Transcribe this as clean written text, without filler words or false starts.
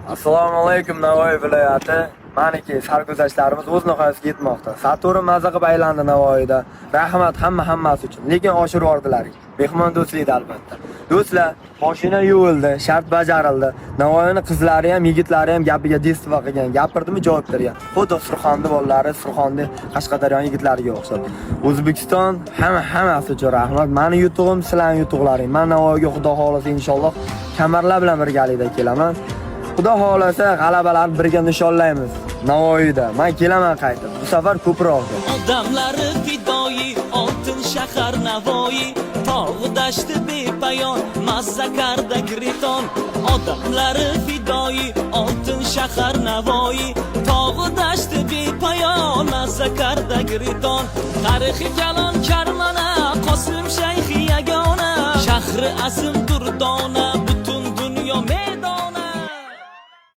Assalomu alaykum Navoiy viloyati. Maniki sarguzashtlarimiz o'z nihoyasiga yetmoqda. Saturn maza qilib aylandi Navoiyda. Rahmat hammasi uchun. Lekin oshirib yubordilaring. Mehmon do'stlikda albatta. Do'stlar, mashina yuvildi, shart bajarildi. Navoiyning qizlari ham, yigitlari ham gapiga destiva qilgan. Gapirdimi javob bergan. Xuddi Surxonda bolalari, Surxonda Qashqadaryo yigitlariga o'xshab. O'zbekiston hammasi uchun rahmat. Meni yutug'im, sizlarning yutug'laring. Men Navoiyga xudo xolasa inshaalloh kamarlar bilan birgalikda kelaman. Xudo xolasa g'alabalarni birga nishonlaymiz. Navoiyda. Men kelaman qaytib. Bu safar ko'proq. Odamlari fidoyi, oltin shahar Navoiy, tog' dashti bepayon, mazzakarda griton. Odamlari fidoyi, oltin shahar Navoiy, tog' dashti bepayon, mazzakarda griton. Tarixiy kalon karmana, Qosim shayxi yagona, shahri azim durdona,